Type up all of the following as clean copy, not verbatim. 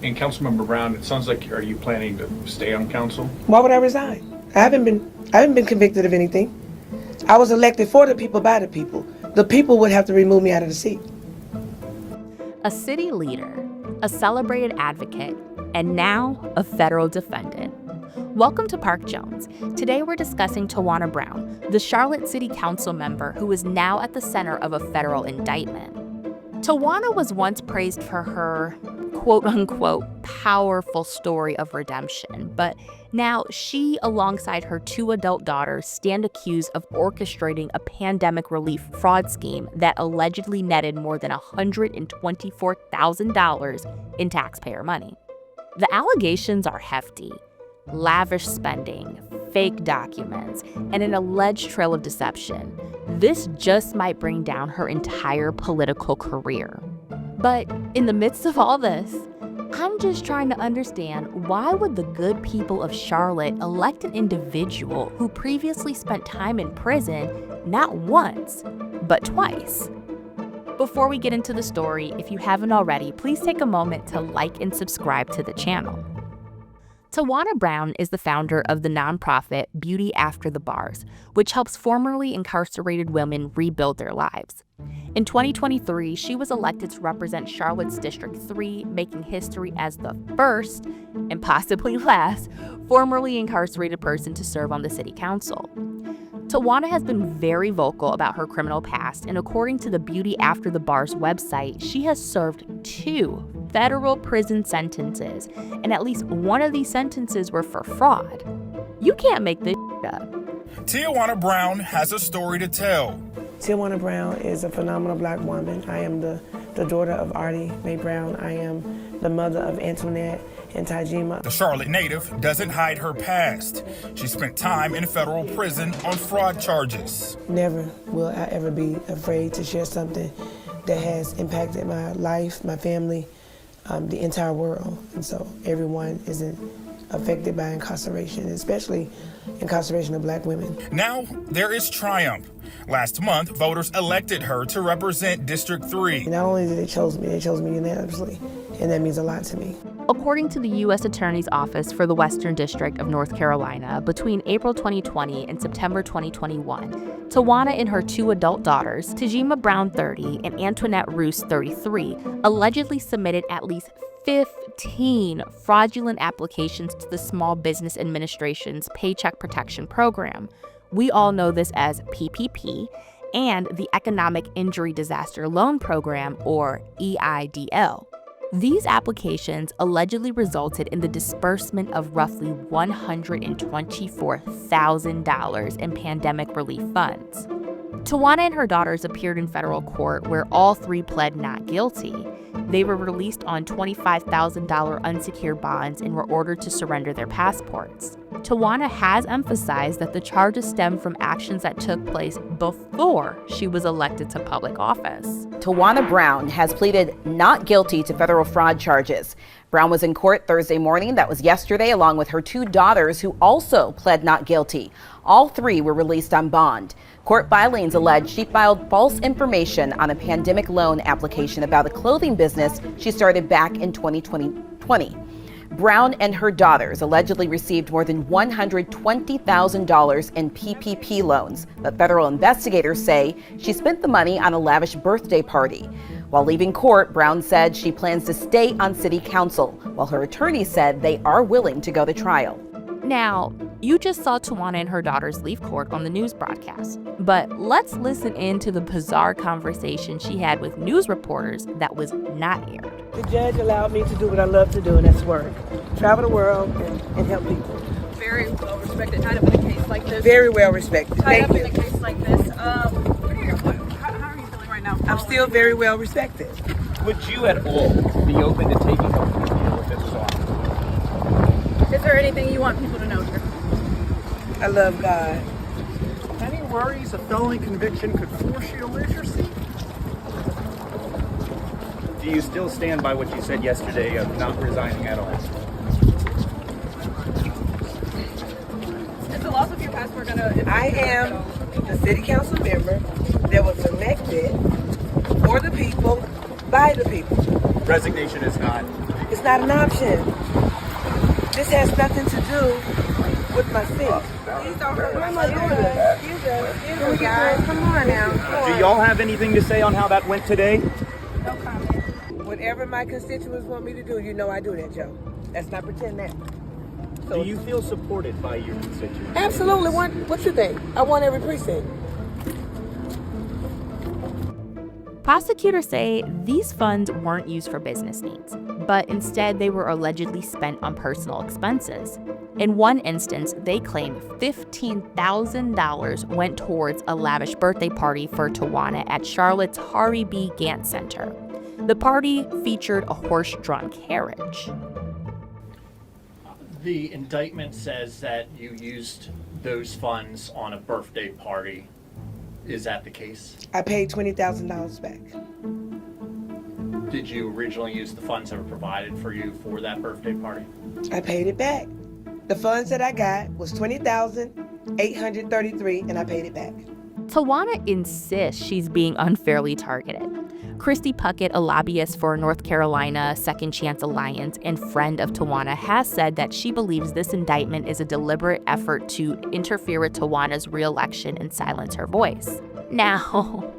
And Councilmember Brown, it sounds like, are you planning to stay on council? Why would I resign? I haven't been convicted of anything. I was elected for the people, by the people. The people would have to remove me out of the seat. A city leader, a celebrated advocate, and now a federal defendant. Welcome to Parke Jones. Today we're discussing Tiawana Brown, the Charlotte City Council member who is now at the center of a federal indictment. Tiawana was once praised for her quote-unquote powerful story of redemption, but now she, alongside her two adult daughters, stand accused of orchestrating a pandemic relief fraud scheme that allegedly netted more than $124,000 in taxpayer money. The allegations are hefty: lavish spending, fake documents, and an alleged trail of deception. This just might bring down her entire political career. But in the midst of all this, I'm just trying to understand, why would the good people of Charlotte elect an individual who previously spent time in prison not once, but twice? Before we get into the story, if you haven't already, please take a moment to like and subscribe to the channel. Tiawana Brown is the founder of the nonprofit Beauty After the Bars, which helps formerly incarcerated women rebuild their lives. In 2023, she was elected to represent Charlotte's District 3, making history as the first, and possibly last, formerly incarcerated person to serve on the city council. Tiawana has been very vocal about her criminal past, and according to the Beauty After the Bars website, she has served 2 federal prison sentences, and at least one of these sentences were for fraud. You can't make this up. Tiawana Brown has a story to tell. Tiawana Brown is a phenomenal black woman. I am the daughter of Artie Mae Brown. I am the mother of Antoinette and Tajima. The Charlotte native doesn't hide her past. She spent time in federal prison on fraud charges. Never will I ever be afraid to share something that has impacted my life, my family, the entire world. And so everyone isn't affected by incarceration, especially incarceration of black women. Now there is triumph. Last month, voters elected her to represent District 3. Not only did they chose me unanimously, and that means a lot to me. According to the U.S. Attorney's Office for the Western District of North Carolina, between April 2020 and September 2021, Tiawana and her 2 adult daughters, Tajima Brown 30 and Antoinette Roos 33, allegedly submitted at least 15 fraudulent applications to the Small Business Administration's Paycheck Protection Program. We all know this as PPP, and the Economic Injury Disaster Loan Program, or EIDL. These applications allegedly resulted in the disbursement of roughly $124,000 in pandemic relief funds. Tiawana and her daughters appeared in federal court, where all 3 pled not guilty. They were released on $25,000 unsecured bonds and were ordered to surrender their passports. Tiawana has emphasized that the charges stem from actions that took place before she was elected to public office. Tiawana Brown has pleaded not guilty to federal fraud charges. Brown was in court Thursday morning, that was yesterday, along with her 2 daughters who also pled not guilty. All 3 were released on bond. Court filings allege she filed false information on a pandemic loan application about a clothing business she started back in 2020. Brown and her daughters allegedly received more than $120,000 in PPP loans, but federal investigators say she spent the money on a lavish birthday party. While leaving court, Brown said she plans to stay on city council, while her attorney said they are willing to go to trial. Now, you just saw Tiawana and her daughters leave court on the news broadcast, but let's listen in to the bizarre conversation she had with news reporters that was not aired. The judge allowed me to do what I love to do, and that's work. Travel the world and help people. Very well respected, tied up in a case like this. Very well respected. Tied Thank up you. in a case like this. How are you feeling right now? I'm still very well respected. Would you at all be open to taking a plea deal if it was offered? Is there anything you want people to know here? I love God. Any worries a felony conviction could force you to lose your seat? Do you still stand by what you said yesterday of not resigning at all? Is the loss of your passport going to... I am the city council member that was elected for the people, by the people. Resignation is not It's not an option. This has nothing to do with my faith. Please don't hurt my mother. Excuse us, guys. Come on now. Do y'all have anything to say on how that went today? No comment. Whatever my constituents want me to do, you know I do that, Joe. Let's not pretend that. Do you feel supported by your constituents? Absolutely. What you think? I want every precinct. Prosecutors say these funds weren't used for business needs, but instead they were allegedly spent on personal expenses. In one instance, they claim $15,000 went towards a lavish birthday party for Tiawana at Charlotte's Harvey B. Gantt Center. The party featured a horse-drawn carriage. The indictment says that you used those funds on a birthday party. Is that the case? I paid $20,000 back. Did you originally use the funds that were provided for you for that birthday party? I paid it back. The funds that I got was $20,833, and I paid it back. Tiawana insists she's being unfairly targeted. Christy Puckett, a lobbyist for North Carolina Second Chance Alliance and friend of Tiawana, has said that she believes this indictment is a deliberate effort to interfere with Tiawana's re-election and silence her voice. Now,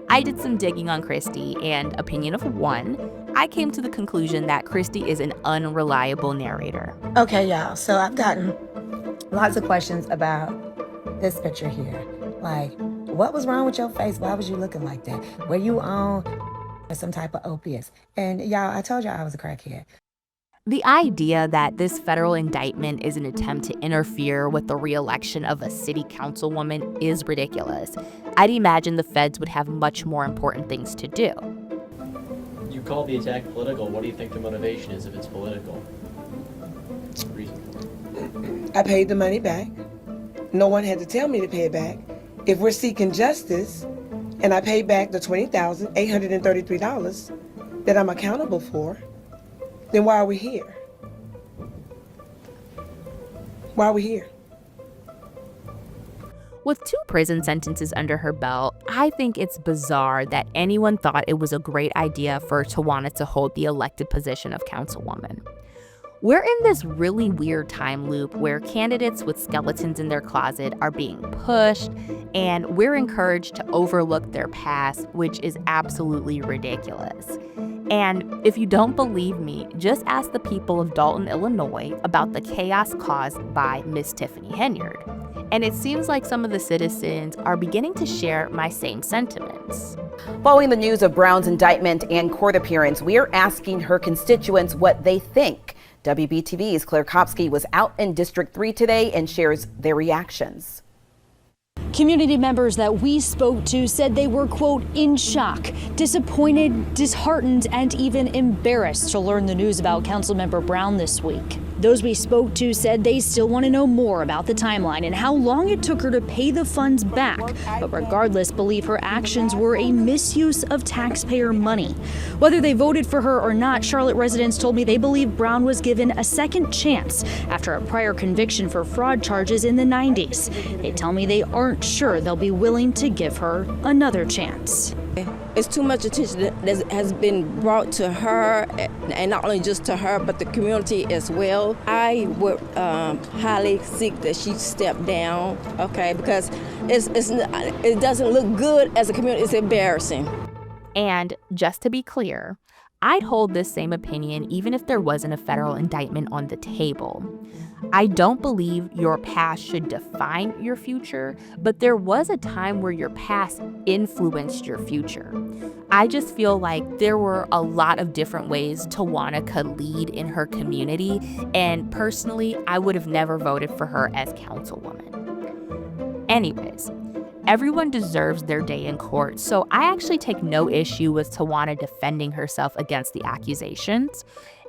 I did some digging on Christy, and opinion of one, I came to the conclusion that Christy is an unreliable narrator. Okay, y'all, so I've gotten lots of questions about this picture here. Like, what was wrong with your face? Why was you looking like that? Were you on some type of opiates? And y'all, I told y'all I was a crackhead. The idea that this federal indictment is an attempt to interfere with the re-election of a city councilwoman is ridiculous. I'd imagine the feds would have much more important things to do. You call the attack political. What do you think the motivation is if it's political? Reason. I paid the money back. No one had to tell me to pay it back. If we're seeking justice, and I pay back the $20,833 that I'm accountable for, then why are we here? Why are we here? With 2 prison sentences under her belt, I think it's bizarre that anyone thought it was a great idea for Tiawana to hold the elected position of councilwoman. We're in this really weird time loop where candidates with skeletons in their closet are being pushed, and we're encouraged to overlook their past, which is absolutely ridiculous. And if you don't believe me, just ask the people of Dalton, Illinois about the chaos caused by Miss Tiffany Henyard. And it seems like some of the citizens are beginning to share my same sentiments. Following the news of Brown's indictment and court appearance, we are asking her constituents what they think. WBTV's Claire Kopsky was out in District 3 today and shares their reactions. Community members that we spoke to said they were, quote, in shock, disappointed, disheartened, and even embarrassed to learn the news about Councilmember Brown this week. Those we spoke to said they still want to know more about the timeline and how long it took her to pay the funds back, but regardless believe her actions were a misuse of taxpayer money. Whether they voted for her or not, Charlotte residents told me they believe Brown was given a second chance after a prior conviction for fraud charges in the 90s. They tell me they aren't sure they'll be willing to give her another chance. It's too much attention that has been brought to her, and not only just to her, but the community as well. I would highly seek that she step down, okay, because it doesn't look good as a community. It's embarrassing. And just to be clear, I'd hold this same opinion even if there wasn't a federal indictment on the table. I don't believe your past should define your future, but there was a time where your past influenced your future. I just feel like there were a lot of different ways Tiawana could lead in her community, and personally, I would have never voted for her as councilwoman. Anyways, everyone deserves their day in court, so I actually take no issue with Tiawana defending herself against the accusations.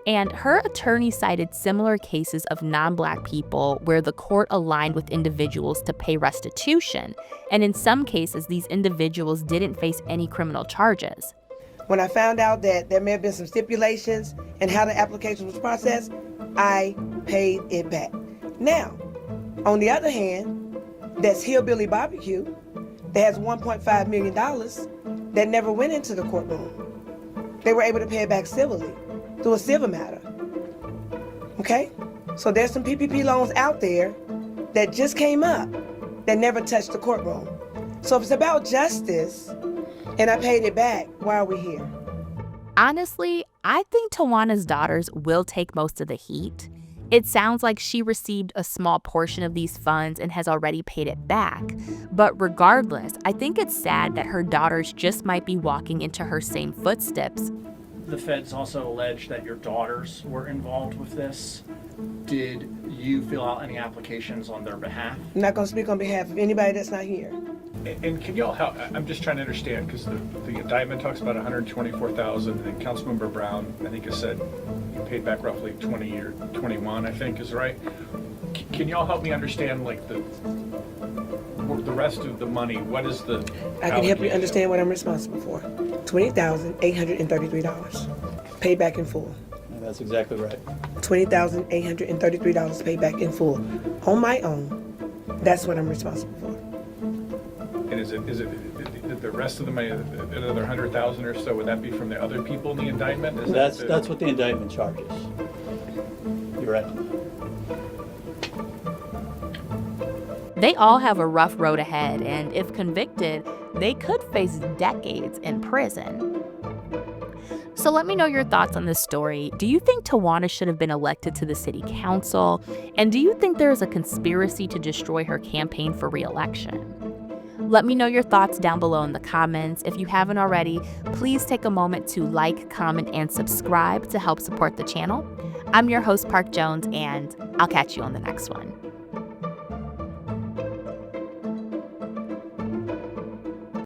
And her attorney cited similar cases of non-Black people where the court aligned with individuals to pay restitution. And in some cases, these individuals didn't face any criminal charges. When I found out that there may have been some stipulations and how the application was processed, I paid it back. Now, on the other hand, that's Hillbilly Barbecue that has $1.5 million that never went into the courtroom. They were able to pay it back civilly. through a civil matter. Okay? So there's some PPP loans out there that just came up that never touched the courtroom. So if it's about justice and I paid it back, why are we here? Honestly, I think Taiwana's daughters will take most of the heat. It sounds like she received a small portion of these funds and has already paid it back. But regardless, I think it's sad that her daughters just might be walking into her same footsteps. The feds also allege that your daughters were involved with this. Did you fill out any applications on their behalf? I'm not going to speak on behalf of anybody that's not here. And can y'all help? I'm just trying to understand, because the indictment talks about $124,000, and Councilmember Brown, I think, has said you paid back roughly 20 or 21, I think is right. Can y'all help me understand, like, the rest of the money? What is the I can help you understand what I'm responsible for. $20,833 paid back in full. That's exactly right. $20,833 paid back in full on my own. That's what I'm responsible for. And is it the rest of the money, another 100,000 or so? Would that be from the other people in the indictment? That's what the indictment charges. You're right. They all have a rough road ahead, and if convicted, they could face decades in prison. So let me know your thoughts on this story. Do you think Taiwana should have been elected to the city council? And do you think there is a conspiracy to destroy her campaign for re-election? Let me know your thoughts down below in the comments. If you haven't already, please take a moment to like, comment, and subscribe to help support the channel. I'm your host, Parke Jones, and I'll catch you on the next one.